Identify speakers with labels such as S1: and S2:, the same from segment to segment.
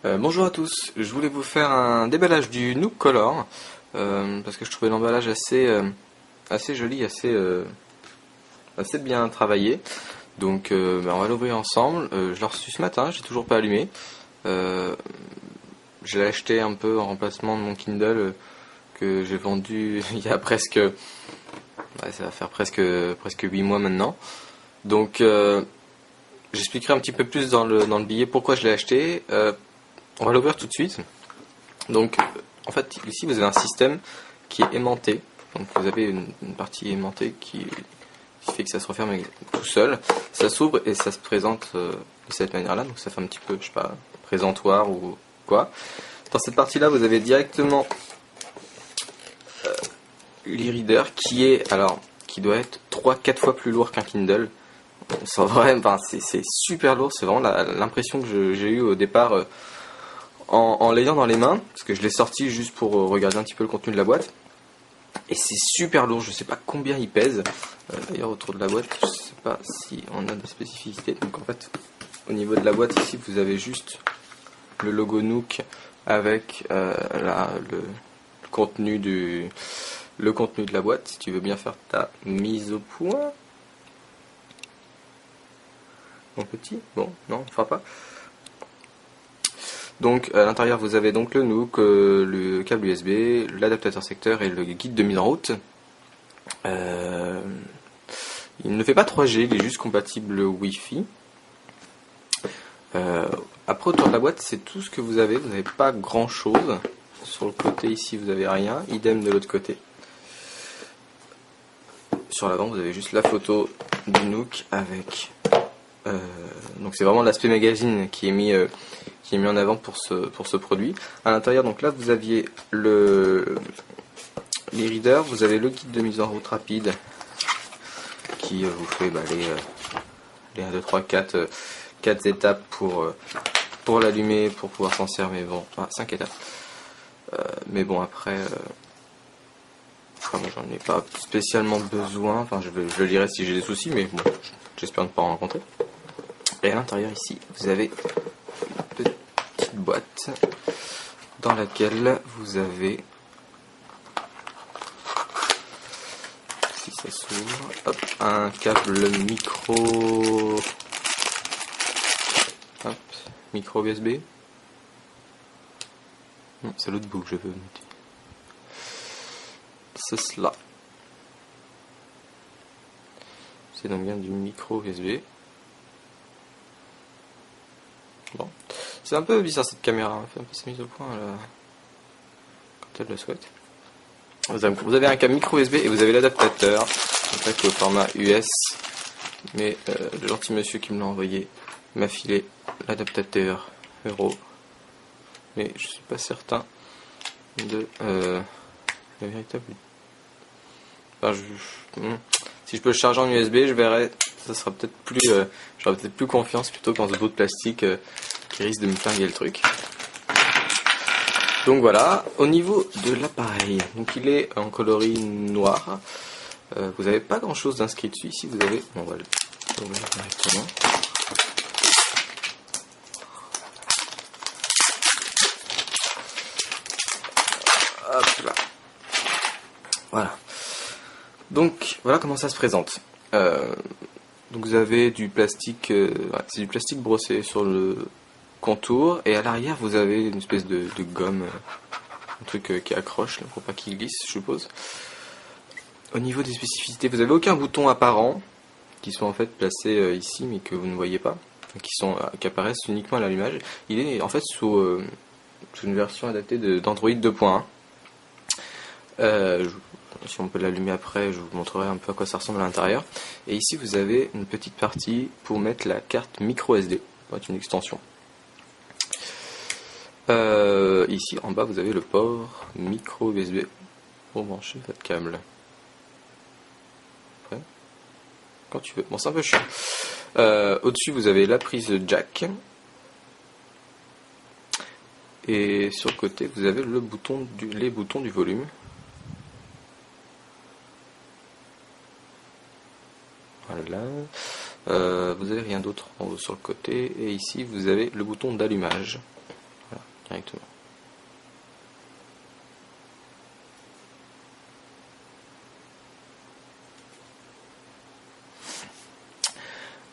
S1: Bonjour à tous, je voulais vous faire un déballage du Nook Color parce que je trouvais l'emballage assez joli, assez bien travaillé. Donc on va l'ouvrir ensemble. Je l'ai reçu ce matin, j'ai toujours pas allumé. Je l'ai acheté un peu en remplacement de mon Kindle que j'ai vendu il y a ça va faire presque 8 mois maintenant. Donc j'expliquerai un petit peu plus dans le billet pourquoi je l'ai acheté. On va l'ouvrir tout de suite. Donc, en fait, ici vous avez un système qui est aimanté. Donc, vous avez une partie aimantée qui fait que ça se referme tout seul. Ça s'ouvre et ça se présente de cette manière-là. Donc, ça fait un petit peu, je sais pas, présentoir ou quoi. Dans cette partie-là, vous avez directement l'e-reader qui doit être 3-4 fois plus lourd qu'un Kindle. C'est super lourd. C'est vraiment l'impression que j'ai eue au départ. En l'ayant dans les mains, parce que je l'ai sorti juste pour regarder un petit peu le contenu de la boîte, et c'est super lourd, je sais pas combien il pèse. D'ailleurs autour de la boîte, je sais pas si on a des spécificités. Donc en fait, au niveau de la boîte ici, vous avez juste le logo Nook avec le contenu de la boîte. Si tu veux bien faire ta mise au point, mon petit. Bon, non, on ne fera pas. Donc à l'intérieur vous avez donc le Nook, le câble USB, l'adaptateur secteur et le guide de mise en route. Il ne fait pas 3G, il est juste compatible Wi-Fi. Après autour de la boîte c'est tout ce que vous n'avez pas grand chose. Sur le côté ici vous n'avez rien, idem de l'autre côté. Sur l'avant vous avez juste la photo du Nook avec... donc c'est vraiment l'aspect magazine qui est mis en avant pour ce produit. À l'intérieur, donc là, vous aviez l'e-reader, vous avez le guide de mise en route rapide qui vous fait les 1, 2, 3, 4 étapes pour l'allumer, pour pouvoir s'en servir. Mais bon, 5 étapes. Mais bon, après, moi, j'en ai pas spécialement besoin. Enfin, je le lirai si j'ai des soucis, mais bon, j'espère ne pas en rencontrer. Et à l'intérieur, ici, vous avez petite boîte dans laquelle vous avez, si ça s'ouvre, hop, un câble micro USB. Non, c'est l'autre bout que je veux noter. C'est cela. C'est donc bien du micro USB. Bon. C'est un peu bizarre cette caméra, elle fait un peu sa mise au point là, quand elle le souhaite. Vous avez un câble micro USB et vous avez l'adaptateur, en fait au format US, mais le gentil monsieur qui me l'a envoyé m'a filé l'adaptateur Euro, mais je suis pas certain de la véritable. Enfin, si je peux le charger en USB, je verrai, ça sera peut-être plus, j'aurai peut-être plus confiance plutôt qu'en ce bout de plastique qui risque de me flinguer le truc. Donc voilà, au niveau de l'appareil, donc il est en coloris noir. Vous n'avez pas grand chose d'inscrit dessus. Ici vous avez, on va l'ouvrir directement. Hop là. Voilà. Donc voilà comment ça se présente. Donc vous avez du plastique, c'est du plastique brossé sur le contour, et à l'arrière vous avez une espèce de gomme, un truc qui accroche là, pour pas qu'il glisse, je suppose. Au niveau des spécificités, vous n'avez aucun bouton apparent qui sont en fait placés ici mais que vous ne voyez pas, qui apparaissent uniquement à l'allumage. Il est en fait sous une version adaptée d'Android 2.1. Si on peut l'allumer après, je vous montrerai un peu à quoi ça ressemble à l'intérieur. Et ici vous avez une petite partie pour mettre la carte micro SD, pour être une extension. Ici en bas vous avez le port micro USB pour brancher votre câble. Après, quand tu veux. Bon, c'est un peu chiant. Au-dessus vous avez la prise jack. Et sur le côté vous avez les boutons du volume. Voilà. Vous avez rien d'autre en haut sur le côté. Et ici vous avez le bouton d'allumage. Voilà. directement.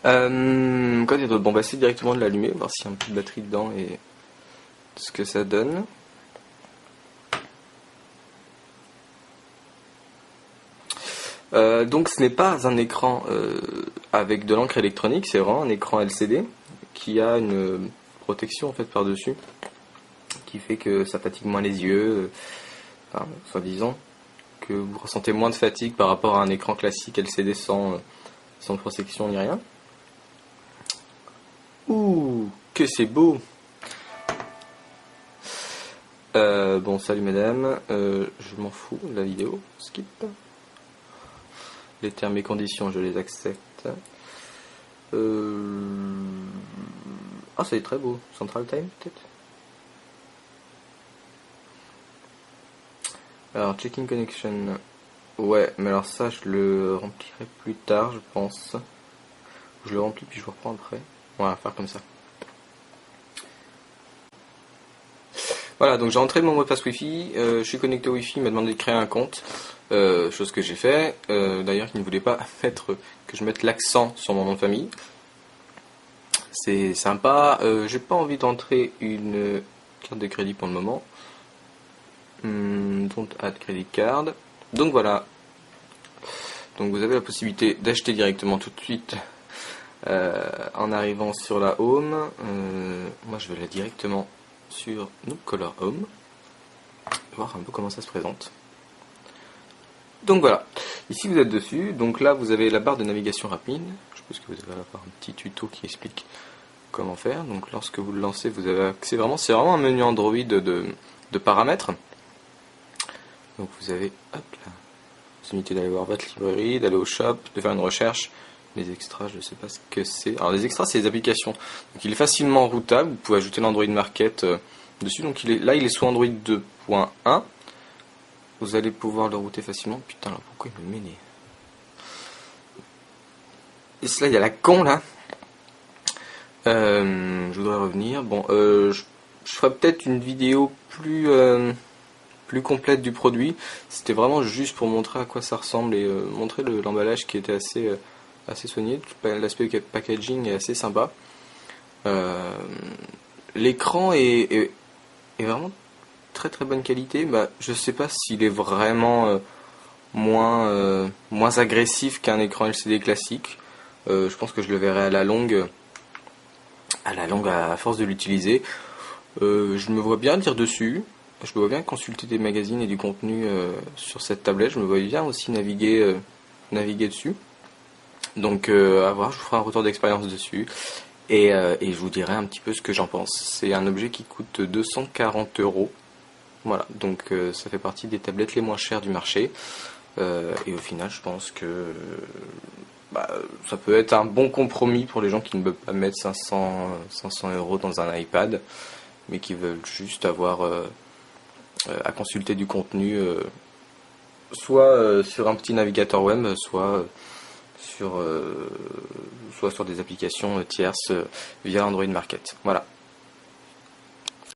S1: Quoi dire d'autre? Bon, bah c'est directement de l'allumer, voir s'il y a un peu de batterie dedans et ce que ça donne. Donc ce n'est pas un écran avec de l'encre électronique, c'est vraiment un écran LCD qui a une protection en fait par-dessus, qui fait que ça fatigue moins les yeux, soi-disant, que vous ressentez moins de fatigue par rapport à un écran classique LCD sans protection ni rien. Ouh, que c'est beau! Bon, salut madame, je m'en fous de la vidéo, skip. Les termes et conditions, je les accepte. Ah, c'est très beau. Central Time, peut-être. Alors, checking connection. Ouais, mais alors ça, je le remplirai plus tard, je pense. Je le remplis puis je le reprends après. On va faire comme ça. Voilà, donc j'ai entré mon mot de passe Wi-Fi, je suis connecté au Wi-Fi, il m'a demandé de créer un compte, chose que j'ai fait. D'ailleurs, il ne voulait pas que je mette l'accent sur mon nom de famille. C'est sympa, j'ai pas envie d'entrer une carte de crédit pour le moment. Don't add credit card. Donc voilà. Donc vous avez la possibilité d'acheter directement tout de suite en arrivant sur la home. Moi je vais là directement sur Noob Color Home, voir un peu comment ça se présente. Donc voilà, ici vous êtes dessus, donc là vous avez la barre de navigation rapide, je pense que vous allez avoir un petit tuto qui explique comment faire. Donc lorsque vous le lancez, vous avez accès c'est vraiment un menu Android de paramètres. Donc vous avez, hop là, la possibilité d'aller voir votre librairie, d'aller au shop, de faire une recherche. Les extras, je ne sais pas ce que c'est. Alors les extras, c'est les applications. Donc il est facilement routable. Vous pouvez ajouter l'Android Market dessus. Donc là, il est sous Android 2.1. Vous allez pouvoir le router facilement. Putain, là, pourquoi il me m'énerve? Et cela, il y a la con là. Je voudrais revenir. Bon, je ferai peut-être une vidéo plus complète du produit. C'était vraiment juste pour montrer à quoi ça ressemble et montrer l'emballage qui était assez soigné. L'aspect packaging est assez sympa. L'écran est vraiment très très bonne qualité. Bah, je sais pas s'il est vraiment moins agressif qu'un écran LCD classique. Je pense que je le verrai à la longue à force de l'utiliser. Je me vois bien lire dessus. Je me vois bien consulter des magazines et du contenu sur cette tablette. Je me vois bien aussi naviguer dessus. Donc à voir, je vous ferai un retour d'expérience dessus. Et je vous dirai un petit peu ce que j'en pense. C'est un objet qui coûte 240 €. Voilà, donc ça fait partie des tablettes les moins chères du marché. Et au final, je pense que ça peut être un bon compromis pour les gens qui ne veulent pas mettre 500 € dans un iPad, mais qui veulent juste avoir à consulter du contenu, soit sur un petit navigateur web, soit sur des applications tierces via Android Market. Voilà.